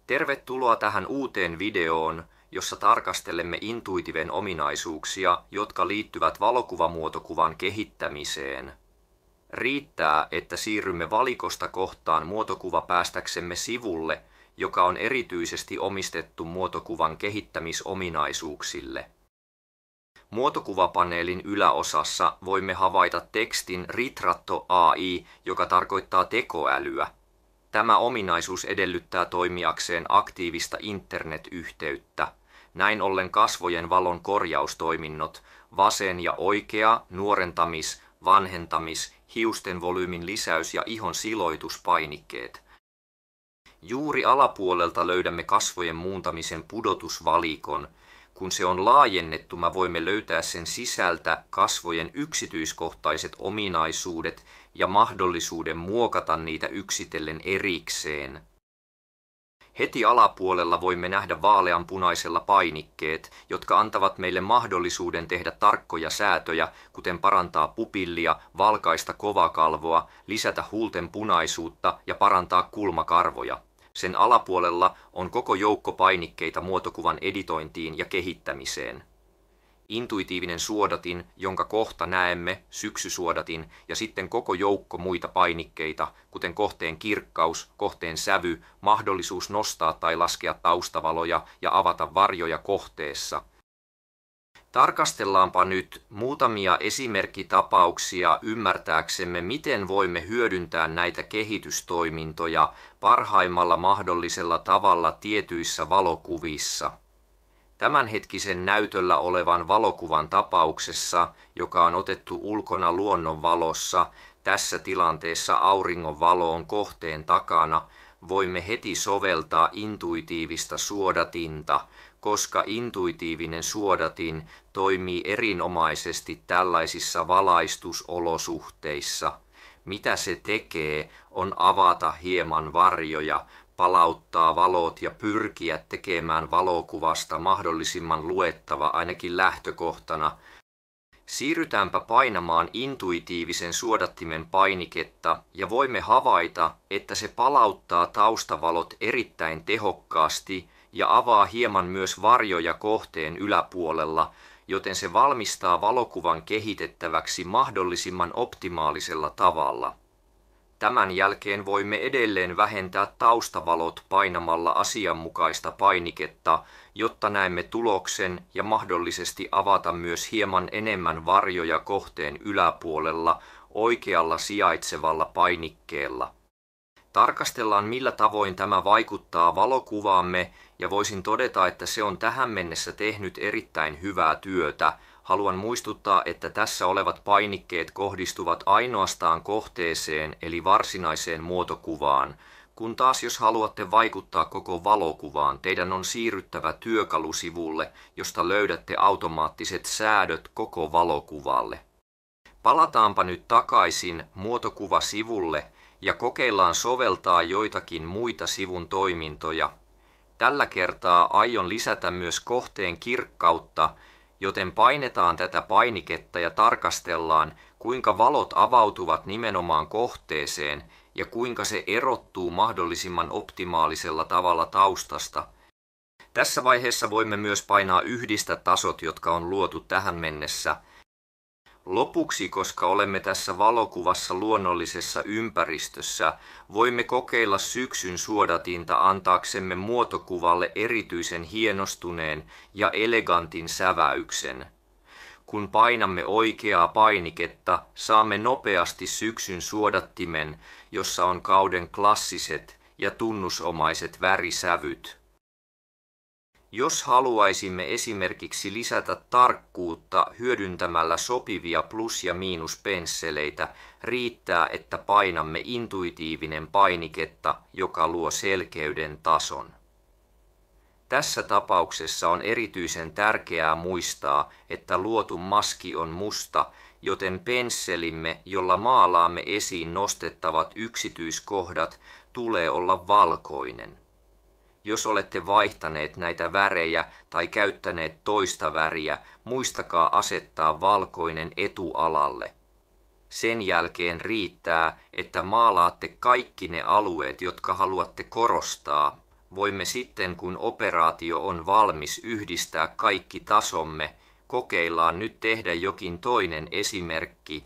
Tervetuloa tähän uuteen videoon, jossa tarkastelemme Intuitiven ominaisuuksia, jotka liittyvät valokuvamuotokuvan kehittämiseen. Riittää, että siirrymme valikosta kohtaan muotokuva päästäksemme sivulle, joka on erityisesti omistettu muotokuvan kehittämisominaisuuksille. Muotokuvapaneelin yläosassa voimme havaita tekstin Ritratto AI, joka tarkoittaa tekoälyä. Tämä ominaisuus edellyttää toimijakseen aktiivista internetyhteyttä. Näin ollen kasvojen valon korjaustoiminnot, vasen ja oikea, nuorentamis, vanhentamis, hiusten volyymin lisäys ja ihon siloituspainikkeet. Juuri alapuolelta löydämme kasvojen muuntamisen pudotusvalikon. Kun se on laajennettu, me voimme löytää sen sisältä kasvojen yksityiskohtaiset ominaisuudet ja mahdollisuuden muokata niitä yksitellen erikseen. Heti alapuolella voimme nähdä vaaleanpunaisella painikkeet, jotka antavat meille mahdollisuuden tehdä tarkkoja säätöjä, kuten parantaa pupillia, valkaista kovakalvoa, lisätä huulten punaisuutta ja parantaa kulmakarvoja. Sen alapuolella on koko joukko painikkeita muotokuvan editointiin ja kehittämiseen. Intuitiivinen suodatin, jonka kohta näemme, syksysuodatin ja sitten koko joukko muita painikkeita, kuten kohteen kirkkaus, kohteen sävy, mahdollisuus nostaa tai laskea taustavaloja ja avata varjoja kohteessa. Tarkastellaanpa nyt muutamia esimerkkitapauksia ymmärtääksemme, miten voimme hyödyntää näitä kehitystoimintoja parhaimmalla mahdollisella tavalla tietyissä valokuvissa. Tämänhetkisen näytöllä olevan valokuvan tapauksessa, joka on otettu ulkona luonnonvalossa, tässä tilanteessa auringon valo on kohteen takana, voimme heti soveltaa intuitiivista suodatinta, koska intuitiivinen suodatin toimii erinomaisesti tällaisissa valaistusolosuhteissa. Mitä se tekee, on avata hieman varjoja, palauttaa valot ja pyrkiä tekemään valokuvasta mahdollisimman luettava ainakin lähtökohtana. Siirrytäänpä painamaan intuitiivisen suodattimen painiketta ja voimme havaita, että se palauttaa taustavalot erittäin tehokkaasti ja avaa hieman myös varjoja kohteen yläpuolella, joten se valmistaa valokuvan kehitettäväksi mahdollisimman optimaalisella tavalla. Tämän jälkeen voimme edelleen vähentää taustavalot painamalla asianmukaista painiketta, jotta näemme tuloksen ja mahdollisesti avata myös hieman enemmän varjoja kohteen yläpuolella oikealla sijaitsevalla painikkeella. Tarkastellaan, millä tavoin tämä vaikuttaa valokuvaamme, ja voisin todeta, että se on tähän mennessä tehnyt erittäin hyvää työtä. Haluan muistuttaa, että tässä olevat painikkeet kohdistuvat ainoastaan kohteeseen eli varsinaiseen muotokuvaan, kun taas jos haluatte vaikuttaa koko valokuvaan, teidän on siirryttävä työkalusivulle, josta löydätte automaattiset säädöt koko valokuvalle. Palataanpa nyt takaisin muotokuvasivulle ja kokeillaan soveltaa joitakin muita sivun toimintoja. Tällä kertaa aion lisätä myös kohteen kirkkautta, joten painetaan tätä painiketta ja tarkastellaan, kuinka valot avautuvat nimenomaan kohteeseen ja kuinka se erottuu mahdollisimman optimaalisella tavalla taustasta. Tässä vaiheessa voimme myös painaa yhdistä tasot, jotka on luotu tähän mennessä. Lopuksi, koska olemme tässä valokuvassa luonnollisessa ympäristössä, voimme kokeilla syksyn suodatinta antaaksemme muotokuvalle erityisen hienostuneen ja elegantin säväyksen. Kun painamme oikeaa painiketta, saamme nopeasti syksyn suodattimen, jossa on kauden klassiset ja tunnusomaiset värisävyt. Jos haluaisimme esimerkiksi lisätä tarkkuutta hyödyntämällä sopivia plus- ja miinuspensseleitä, riittää, että painamme intuitiivinen painiketta, joka luo selkeyden tason. Tässä tapauksessa on erityisen tärkeää muistaa, että luotu maski on musta, joten pensselimme, jolla maalaamme esiin nostettavat yksityiskohdat, tulee olla valkoinen. Jos olette vaihtaneet näitä värejä tai käyttäneet toista väriä, muistakaa asettaa valkoinen etualalle. Sen jälkeen riittää, että maalaatte kaikki ne alueet, jotka haluatte korostaa. Voimme sitten, kun operaatio on valmis, yhdistää kaikki tasomme. Kokeillaan nyt tehdä jokin toinen esimerkki.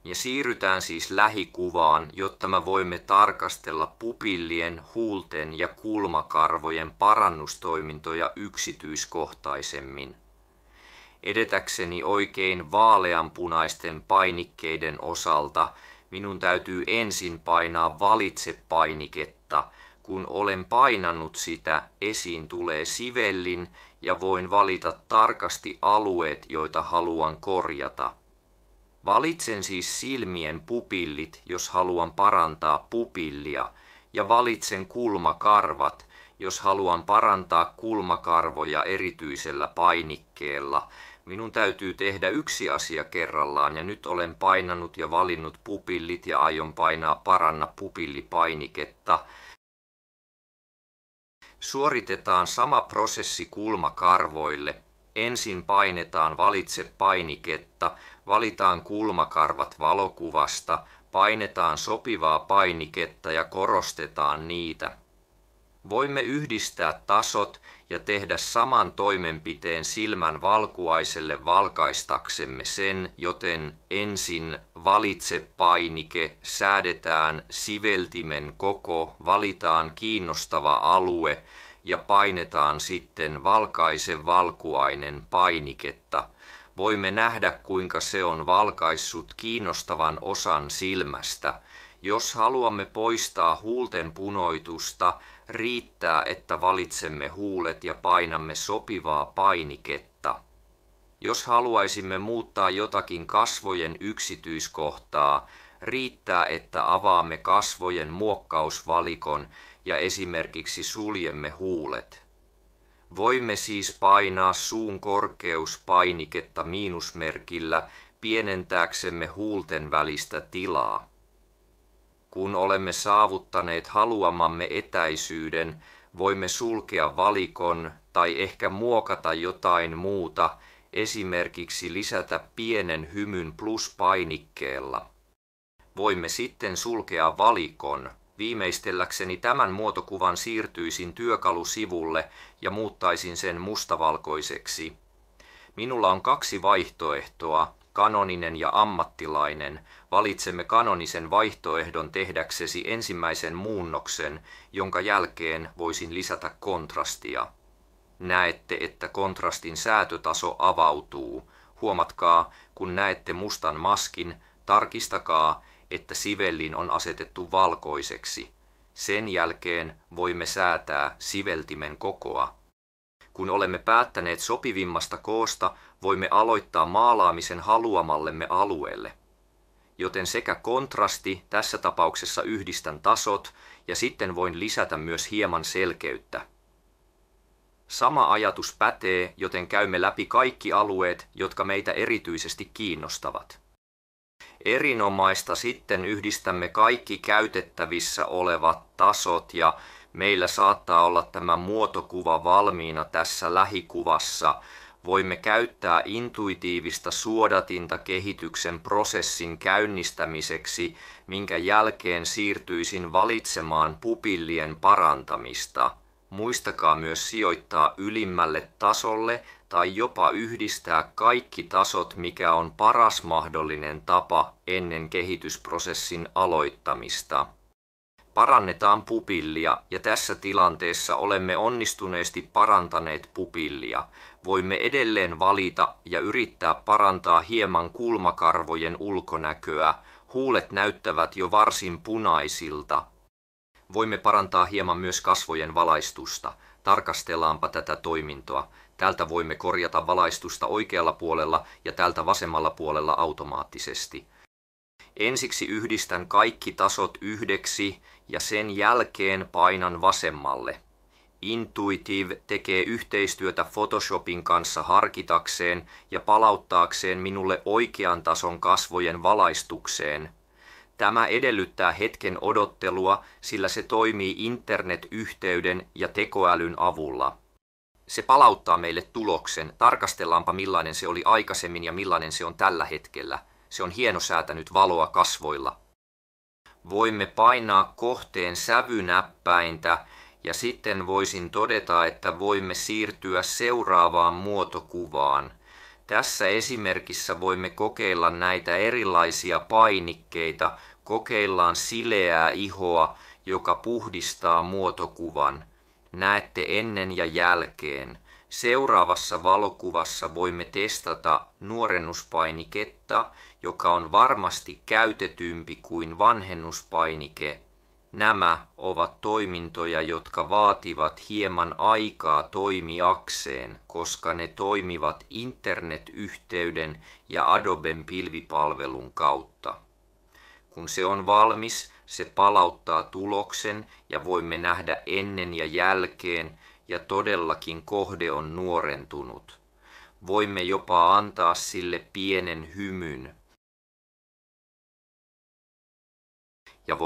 Ja siirrytään siis lähikuvaan, jotta me voimme tarkastella pupillien, huulten ja kulmakarvojen parannustoimintoja yksityiskohtaisemmin. Edetäkseni oikein vaaleanpunaisten painikkeiden osalta minun täytyy ensin painaa valitse-painiketta. Kun olen painanut sitä, esiin tulee sivellin ja voin valita tarkasti alueet, joita haluan korjata. Valitsen siis silmien pupillit, jos haluan parantaa pupillia, ja valitsen kulmakarvat, jos haluan parantaa kulmakarvoja erityisellä painikkeella. Minun täytyy tehdä yksi asia kerrallaan, ja nyt olen painanut ja valinnut pupillit ja aion painaa paranna pupillipainiketta. Suoritetaan sama prosessi kulmakarvoille. Ensin painetaan valitse-painiketta, valitaan kulmakarvat valokuvasta, painetaan sopivaa painiketta ja korostetaan niitä. Voimme yhdistää tasot ja tehdä saman toimenpiteen silmän valkuaiselle valkaistaksemme sen, joten ensin valitse-painike, säädetään siveltimen koko, valitaan kiinnostava alue ja painetaan sitten valkaise valkuainen painiketta. Voimme nähdä, kuinka se on valkaissut kiinnostavan osan silmästä. Jos haluamme poistaa huulten punoitusta, riittää, että valitsemme huulet ja painamme sopivaa painiketta. Jos haluaisimme muuttaa jotakin kasvojen yksityiskohtaa, riittää, että avaamme kasvojen muokkausvalikon ja esimerkiksi suljemme huulet. Voimme siis painaa suun korkeuspainiketta miinusmerkillä pienentääksemme huulten välistä tilaa. Kun olemme saavuttaneet haluamamme etäisyyden, voimme sulkea valikon tai ehkä muokata jotain muuta, esimerkiksi lisätä pienen hymyn pluspainikkeella. Voimme sitten sulkea valikon. Viimeistelläkseni tämän muotokuvan siirtyisin työkalusivulle ja muuttaisin sen mustavalkoiseksi. Minulla on kaksi vaihtoehtoa, kanoninen ja ammattilainen. Valitsemme kanonisen vaihtoehdon tehdäksesi ensimmäisen muunnoksen, jonka jälkeen voisin lisätä kontrastia. Näette, että kontrastin säätötaso avautuu. Huomatkaa, kun näette mustan maskin, tarkistakaa, että sivellin on asetettu valkoiseksi. Sen jälkeen voimme säätää siveltimen kokoa. Kun olemme päättäneet sopivimmasta koosta, voimme aloittaa maalaamisen haluamallemme alueelle. Joten sekä kontrasti, tässä tapauksessa yhdistän tasot, ja sitten voin lisätä myös hieman selkeyttä. Sama ajatus pätee, joten käymme läpi kaikki alueet, jotka meitä erityisesti kiinnostavat. Erinomaista, sitten yhdistämme kaikki käytettävissä olevat tasot ja meillä saattaa olla tämä muotokuva valmiina tässä lähikuvassa. Voimme käyttää intuitiivista suodatinta kehityksen prosessin käynnistämiseksi, minkä jälkeen siirtyisin valitsemaan pupillien parantamista. Muistakaa myös sijoittaa ylimmälle tasolle tai jopa yhdistää kaikki tasot, mikä on paras mahdollinen tapa ennen kehitysprosessin aloittamista. Parannetaan pupillia ja tässä tilanteessa olemme onnistuneesti parantaneet pupillia. Voimme edelleen valita ja yrittää parantaa hieman kulmakarvojen ulkonäköä. Huulet näyttävät jo varsin punaisilta. Voimme parantaa hieman myös kasvojen valaistusta. Tarkastellaanpa tätä toimintoa. Täältä voimme korjata valaistusta oikealla puolella ja täältä vasemmalla puolella automaattisesti. Ensiksi yhdistän kaikki tasot yhdeksi ja sen jälkeen painan vasemmalle. Intuitive tekee yhteistyötä Photoshopin kanssa harkitakseen ja palauttaakseen minulle oikean tason kasvojen valaistukseen. Tämä edellyttää hetken odottelua, sillä se toimii internetyhteyden ja tekoälyn avulla. Se palauttaa meille tuloksen. Tarkastellaanpa millainen se oli aikaisemmin ja millainen se on tällä hetkellä. Se on hienosäätänyt valoa kasvoilla. Voimme painaa kohteen sävynäppäintä Ja sitten voisin todeta, että voimme siirtyä seuraavaan muotokuvaan. Tässä esimerkissä voimme kokeilla näitä erilaisia painikkeita. Kokeillaan sileää ihoa, joka puhdistaa muotokuvan. Näette ennen ja jälkeen. Seuraavassa valokuvassa voimme testata nuorennuspainiketta, joka on varmasti käytetympi kuin vanhennuspainike. Nämä ovat toimintoja, jotka vaativat hieman aikaa toimiakseen, koska ne toimivat internetyhteyden ja Adoben pilvipalvelun kautta. Kun se on valmis, se palauttaa tuloksen ja voimme nähdä ennen ja jälkeen, ja todellakin kohde on nuorentunut. Voimme jopa antaa sille pienen hymyn. Ja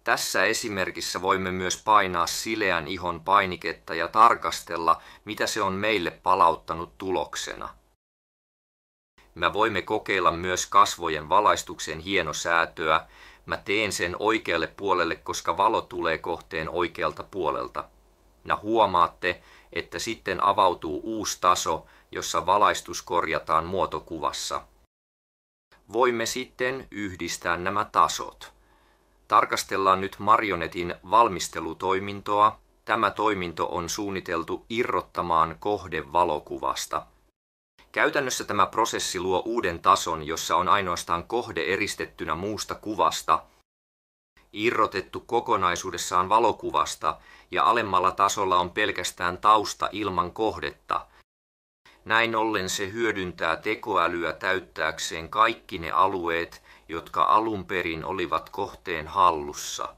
tässä esimerkissä voimme myös painaa sileän ihon painiketta ja tarkastella, mitä se on meille palauttanut tuloksena. Me voimme kokeilla myös kasvojen valaistuksen hienosäätöä. Mä teen sen oikealle puolelle, koska valo tulee kohteen oikealta puolelta. Ja huomaatte, että sitten avautuu uusi taso, jossa valaistus korjataan muotokuvassa. Voimme sitten yhdistää nämä tasot. Tarkastellaan nyt marionetin valmistelutoimintoa. Tämä toiminto on suunniteltu irrottamaan kohde valokuvasta. Käytännössä tämä prosessi luo uuden tason, jossa on ainoastaan kohde eristettynä muusta kuvasta, irrotettu kokonaisuudessaan valokuvasta, ja alemmalla tasolla on pelkästään tausta ilman kohdetta. Näin ollen se hyödyntää tekoälyä täyttääkseen kaikki ne alueet, jotka alun perin olivat kohteen hallussa.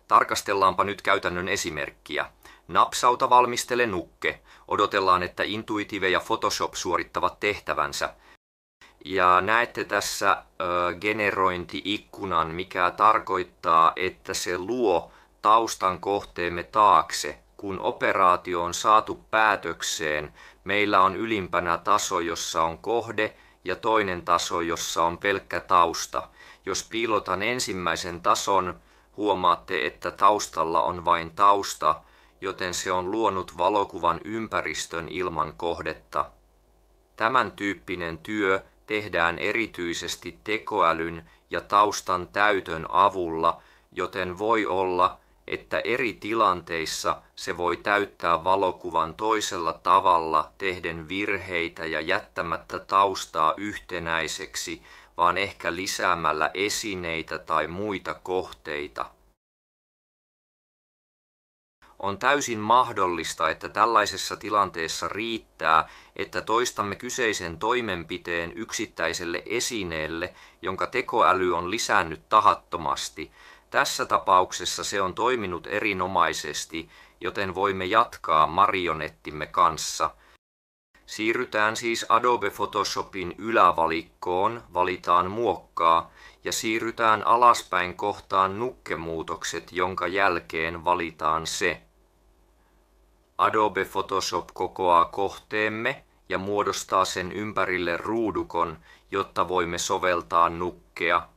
Tarkastellaanpa nyt käytännön esimerkkiä. Napsauta, valmistele, nukke. Odotellaan, että Intuitive ja Photoshop suorittavat tehtävänsä. Ja näette tässä generointi-ikkunan, mikä tarkoittaa, että se luo taustan kohteemme taakse. Kun operaatio on saatu päätökseen, meillä on ylimpänä taso, jossa on kohde, ja toinen taso, jossa on pelkkä tausta. Jos piilotan ensimmäisen tason, huomaatte, että taustalla on vain tausta, joten se on luonut valokuvan ympäristön ilman kohdetta. Tämän tyyppinen työ tehdään erityisesti tekoälyn ja taustan täytön avulla, joten voi olla, että eri tilanteissa se voi täyttää valokuvan toisella tavalla tehden virheitä ja jättämättä taustaa yhtenäiseksi, vaan ehkä lisäämällä esineitä tai muita kohteita. On täysin mahdollista, että tällaisessa tilanteessa riittää, että toistamme kyseisen toimenpiteen yksittäiselle esineelle, jonka tekoäly on lisännyt tahattomasti. Tässä tapauksessa se on toiminut erinomaisesti, joten voimme jatkaa marionettimme kanssa. Siirrytään siis Adobe Photoshopin ylävalikkoon, valitaan muokkaa ja siirrytään alaspäin kohtaan nukkemuutokset, jonka jälkeen valitaan se. Adobe Photoshop kokoaa kohteemme ja muodostaa sen ympärille ruudukon, jotta voimme soveltaa nukkea.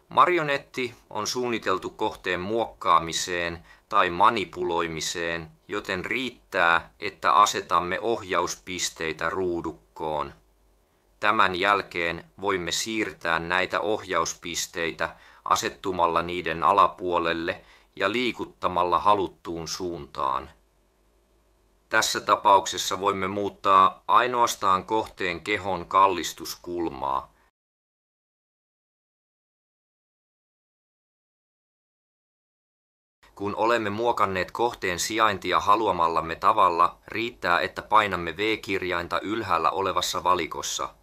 Marionetti on suunniteltu kohteen muokkaamiseen tai manipuloimiseen, joten riittää, että asetamme ohjauspisteitä ruudukkoon. Tämän jälkeen voimme siirtää näitä ohjauspisteitä asettumalla niiden alapuolelle ja liikuttamalla haluttuun suuntaan. Tässä tapauksessa voimme muuttaa ainoastaan kohteen kehon kallistuskulmaa. Kun olemme muokanneet kohteen sijaintia haluamallamme tavalla, riittää, että painamme V-kirjainta ylhäällä olevassa valikossa.